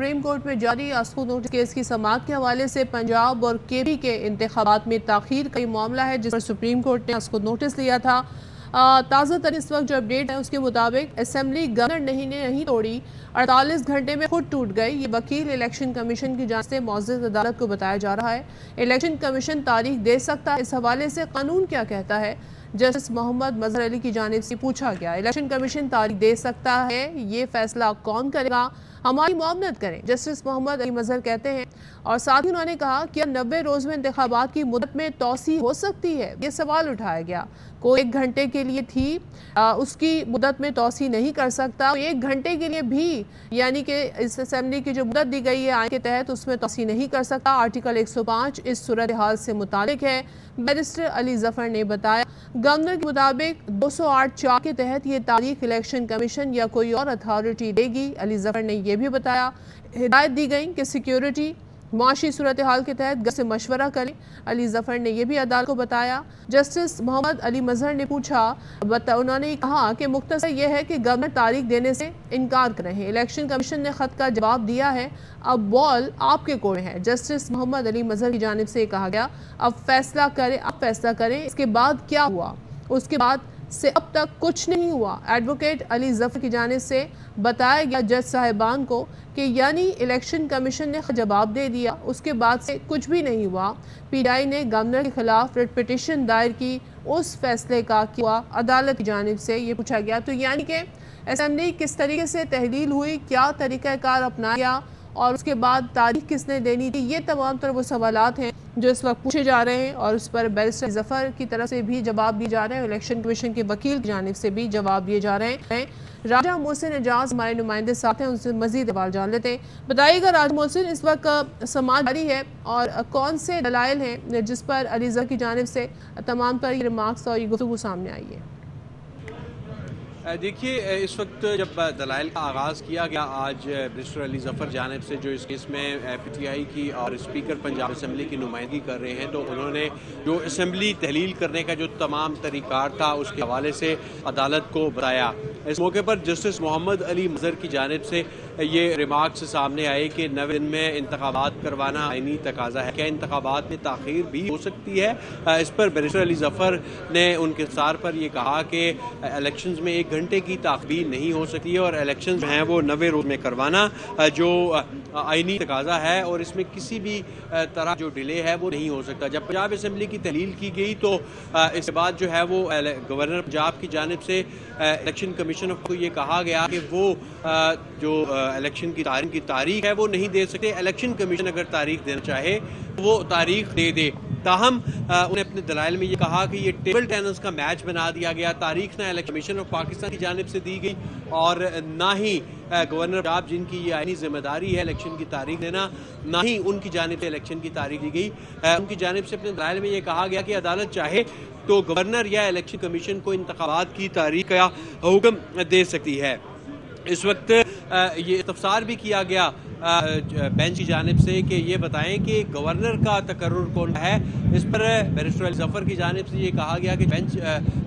Supreme court में जारी अस्कू notice case की समाअत के हवाले से पंजाब और केपी के इंतखाबात में ताखीर का मामला है, जिस पर सुप्रीम कोर्ट ने अस्कू नोटिस लिया था। ताज़ा तरीन इस वक्त जो अपडेट है उसके मुताबिक असेंबली गवर्नर नहीं तोड़ी, 48 घंटे में खुद टूट गई। ये वकील इलेक्शन कमीशन की जांच से मौजूद अदालत को बताया जा रहा है। इलेक्शन कमीशन तारीख दे सकता है, इस हवाले से कानून क्या कहता है, जस्टिस मोहम्मद मजहर अली की जानिब से पूछा गया। इलेक्शन कमीशन तारीख दे सकता है, ये फैसला कौन करेगा, हमारी मुआवनत करें, जस्टिस मोहम्मद अली मजहर कहते हैं। और साथ ही उन्होंने कहा कि 90 रोज़ में इंतखाबात की मुद्दत में तोसी हो सकती है। ये सवाल उठाया गया, कोई 1 घंटे के लिए थी उसकी मुद्दत में तोसी नहीं कर सकता, 1 घंटे के लिए भी यानी कि इस असेंबली की जो मुद्दत दी गई है आइन के तहत उसमें तोसी नहीं कर सकता। आर्टिकल 105 इस सूरत हाल से मुतालिक है। बैरिस्टर अली जफर ने बताया, गवर्नर के मुताबिक 208(4) के तहत ये तारीख इलेक्शन कमीशन या कोई और अथॉरिटी देगी। अली जफर ने यह भी बताया, हिदायत दी गई कि सिक्योरिटी माशी सूरत हाल के तहत घर से मशवरा करें। अली जफर ने यह भी अदालत को बताया। जस्टिस मोहम्मद अली मजहर ने पूछा, उन्होंने कहा कि मुख्तसर यह है कि गवर्नर तारीख देने से इनकार कर रहे हैं। इलेक्शन कमीशन ने खत का जवाब दिया है, अब बॉल आपके कोर्ट में है। जस्टिस मोहम्मद अली मजहर की जानिब से कहा गया, अब फैसला करें, आप फैसला करें। इसके बाद क्या हुआ, उसके बाद से अब तक कुछ नहीं हुआ। एडवोकेट अली जफर की जानिब से बताया गया जज साहिबान को कि यानी इलेक्शन कमीशन ने जवाब दे दिया, उसके बाद से कुछ भी नहीं हुआ। पीटीआई ने गवर्नर के खिलाफ रिट पिटीशन दायर की, उस फैसले का क्या हुआ, अदालत की जानिब से ये पूछा गया। तो यानी कि असेंबली किस तरीके से तहलील हुई, क्या तरीक़ाकार अपनाया गया और उसके बाद तारीख किसने देनी थी, ये तमाम तरह वो सवालात हैं जो इस वक्त पूछे जा रहे हैं और उस पर बैरिस्टर जफर की तरफ से भी जवाब दिए जा रहे हैं, इलेक्शन कमीशन के वकील की जानिब से भी जवाब दिए जा रहे हैं। राजा मोहसिन एजाज हमारे नुमाइंदे साथ हैं, उनसे मजीद सवाल जान लेते हैं। बताइएगा राजा मोहसिन, इस वक्त समाअत जारी है और कौन से दलाइल हैं जिस पर अली जफर की जानिब से तमाम पर ये रिमार्क्स और ये गुफ्तगू सामने आई है? देखिए, इस वक्त जब दलाइल का आगाज़ किया गया आज बैरिस्टर अली जफर जानिब से जो इस केस में पीटीआई की और स्पीकर पंजाब असम्बली की नुमाइंदगी कर रहे हैं, तो उन्होंने जो असम्बली तहलील करने का जो तमाम तरीक़ार था उसके हवाले से अदालत को बताया। इस मौके पर जस्टिस मोहम्मद अली मजहर की जानिब से ये रिमार्क्स सामने आए कि 90 दिन में इंतखाबात करवाना आइनी तकाजा है, क्या इंतखाबात में ताख़ीर भी हो सकती है। इस पर बैरिस्टर अली जफर ने उनके सार पर यह कहा कि इलेक्शन में 1 घंटे की ताख़ीर नहीं हो सकती है और इलेक्शन जो हैं वो 90 रोज़ में करवाना जो आइनी तकाजा है और इसमें किसी भी तरह जो डिले है वो नहीं हो सकता। जब पंजाब असम्बली की तहलील की गई तो इसके बाद जो है वो गवर्नर पंजाब की जानिब से इलेक्शन कमीशन को ये कहा गया कि वो जो इलेक्शन की तारीख है वो नहीं दे सकते। इलेक्शन कमीशन अगर तारीख देना चाहे तो वो तारीख दे दे। ताहम उन्हें अपने दलाइल में ये कहा कि ये टेबल टेनिस का मैच बना दिया गया। तारीख ना इलेक्शन कमीशन ऑफ पाकिस्तान की जानिब से दी गई और ना ही गवर्नर पंजाब जिनकी ये आइनी जिम्मेदारी है इलेक्शन की तारीख देना, ना ही उनकी जानिब से इलेक्शन की तारीख दी गई। उनकी जानिब से अपने दलाइल में ये कहा गया कि अदालत चाहे तो गवर्नर या इलेक्शन कमीशन को इंतखाबात की तारीख का हुक्म दे सकती है। इस वक्त ये तफसार भी किया गया बेंच की जानिब से कि ये बताएं कि गवर्नर का तकर्रुर कौन है। इस पर बैरिस्टर अली जफर की जानिब से ये कहा गया कि बेंच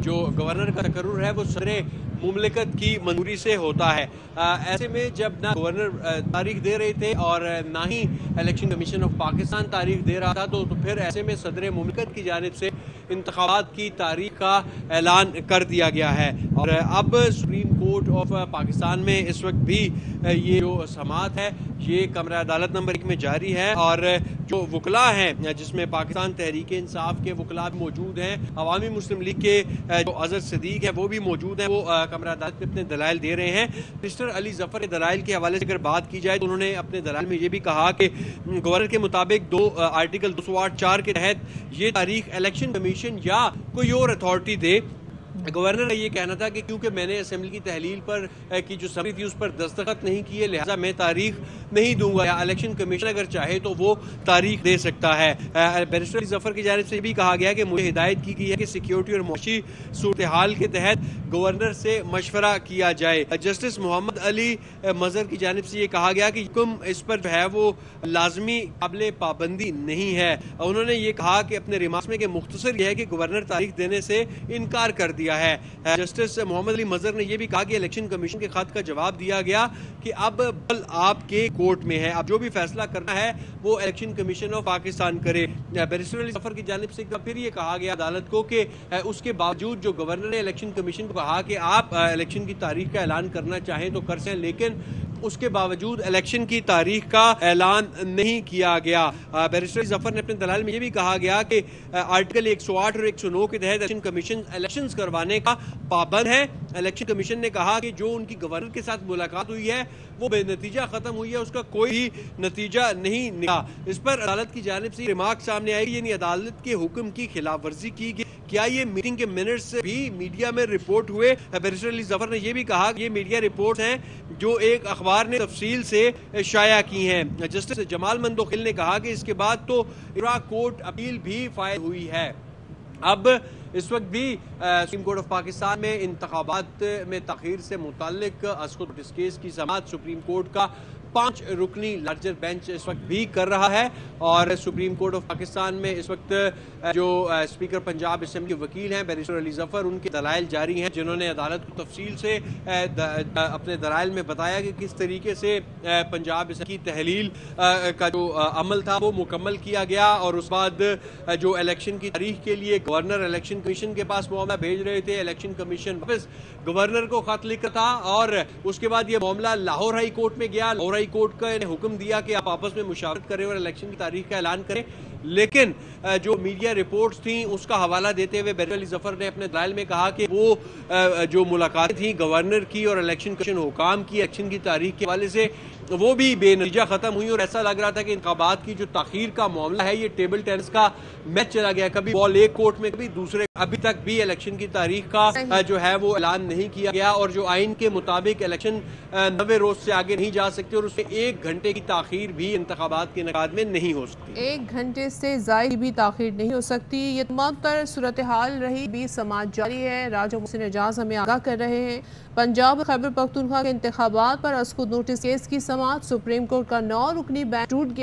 जो गवर्नर का तकर्रुर है वो सदर मुमलिकत की मंजूरी से होता है। ऐसे में जब ना गवर्नर तारीख दे रहे थे और ना ही इलेक्शन कमीशन ऑफ पाकिस्तान तारीख दे रहा था तो फिर ऐसे में सदर मुमलिकत की जानिब से इंतखाबात की तारीख का ऐलान कर दिया गया है। और अब सुप्रीम कोर्ट ऑफ पाकिस्तान में इस वक्त भी ये जो समाअत है ये कमरा अदालत नंबर 1 में जारी है और जो वकला हैं जिसमें पाकिस्तान तहरीक इंसाफ के वकला भी मौजूद हैं, अवामी मुस्लिम लीग के जो अजहर सदीक है वो भी मौजूद हैं, वो कमरा अदालत में अपने दलाइल दे रहे हैं। बैरिस्टर अली जफर के दलाइल के हवाले से अगर बात की जाए तो उन्होंने अपने दलाइल में ये भी कहा कि गवर्नर के मुताबिक आर्टिकल 208(4) के तहत ये तारीख इलेक्शन कमीशन या कोई और अथॉरिटी दे। गवर्नर का ये कहना था कि क्योंकि मैंने असेंबली की तहलील पर की जो समरी थी उस पर दस्तखत नहीं किए लिहाजा मैं तारीख नहीं दूंगा, या इलेक्शन कमीशन अगर चाहे तो वो तारीख दे सकता है। बैरिस्टर अली जफर की जानिब से भी कहा गया कि मुझे हिदायत की गई है कि सिक्योरिटी और मुआशी सूरत हाल के तहत गवर्नर से मशवरा किया जाए। जस्टिस मोहम्मद अली मजहर की जानिब से ये कहा गया कि हुक्म इस पर जो है वो लाजमी काबिल पाबंदी नहीं है। उन्होंने ये कहा कि अपने रिमार्क्स में कि मुख्तसर यह है कि गवर्नर तारीख देने से इनकार कर दिया है। जस्टिस मोहम्मद अली मजहर ने यह भी कहा कि इलेक्शन कमीशन के खत का जवाब दिया गया कि अब बल आपके कोर्ट में है। अब जो भी फैसला करना है वो इलेक्शन कमीशन ऑफ पाकिस्तान करे। बैरिस्टर अली जफर की जानिब से फिर ये कहा गया अदालत को कि उसके बावजूद जो गवर्नर ने इलेक्शन कमीशन को कहा कि आप इलेक्शन की तारीख का ऐलान करना चाहें तो कर सकें, लेकिन उसके बावजूद इलेक्शन की तारीख का ऐलान नहीं किया गया। बैरिस्टर जफर ने अपने दलाल में ये भी कहा गया कि आर्टिकल 108 और 109 के तहत इलेक्शन कमीशन इलेक्शंस करवाने का पाबंद है। इलेक्शन कमीशन ने कहा कि जो उनकी गवर्नर के साथ मुलाकात हुई है वो बेनतीजा खत्म हुई है, उसका कोई भी नतीजा नहीं निकला। इस पर अदालत की जानिब से रिमार्क सामने आई, यानी अदालत के हुक्म की खिलाफ वर्जी की गई। क्या ये मीटिंग के मिनट्स भी मीडिया में रिपोर्ट हुए? बैरिस्टर अली जफर ने यह भी कहा कि ये मीडिया रिपोर्ट हैं जो एक अखबार ने तफसील से शाया की हैं। जस्टिस जमाल मंदोखिल ने कहा कि इसके बाद तो इराक कोर्ट अपील भी फाइल हुई है। अब इस वक्त भी सुप्रीम कोर्ट ऑफ पाकिस्तान में इंतखाबात में ताखीर से मुताल्लिक अस्को नोटिस केस की समाअत सुप्रीम कोर्ट का 5 रुकनी लार्जर बेंच इस वक्त भी कर रहा है। और सुप्रीम कोर्ट ऑफ पाकिस्तान में इस वक्त जो स्पीकर पंजाब असेंबली वकील हैं बैरिस्टर अली जफर, उनके दलाइल जारी हैं, जिन्होंने अदालत को तफसील से अपने दलाइल में बताया कि किस तरीके से पंजाब की तहलील का जो अमल था वो मुकम्मल किया गया। और उस बाद जो इलेक्शन की तारीख के लिए गवर्नर इलेक्शन कमीशन के पास मामला भेज रहे थे, इलेक्शन कमीशन वापस गवर्नर को खत लिखा था और उसके बाद ये मामला लाहौर हाई कोर्ट में गया। लाहौर हाई कोर्ट का इन्हें हुक्म दिया कि आप आपस में मुशावरत करें और इलेक्शन की तारीख का ऐलान करें। लेकिन जो मीडिया रिपोर्ट्स थी उसका हवाला देते हुए बैरिस्टर अली जफर ने अपने दलाइल में कहा कि वो जो मुलाकातें थी गवर्नर की और इलेक्शन कमीशन हुकाम की इलेक्शन की तारीख के हवाले से वो भी बेनतीजा खत्म हुई और ऐसा लग रहा था कि इंतखाबात की जो ताखीर का मामला है ये टेबल टेनिस का मैच चला गया, कभी बॉल एक कोर्ट में कभी दूसरे। अभी तक भी इलेक्शन की तारीख का जो है वो ऐलान नहीं किया गया और जो आइन के मुताबिक इलेक्शन 90 रोज से आगे नहीं जा सकते और उसमें 1 घंटे की ताखीर भी इंतखाबात के इनेकाद में नहीं हो सकती। 1 घंटे से ज़ायद भी ताखीर नहीं हो सकती। ये तमाम तर सूरत हाल रही भी समाज जारी है। राजा मोहसिन एजाज हमें आगाह कर रहे हैं। पंजाब खैबर पख्तूनख्वा के इंतखाबात पर अस्को नोटिस केस की समाअत, सुप्रीम कोर्ट का 9 रुकनी बेंच टूट गया।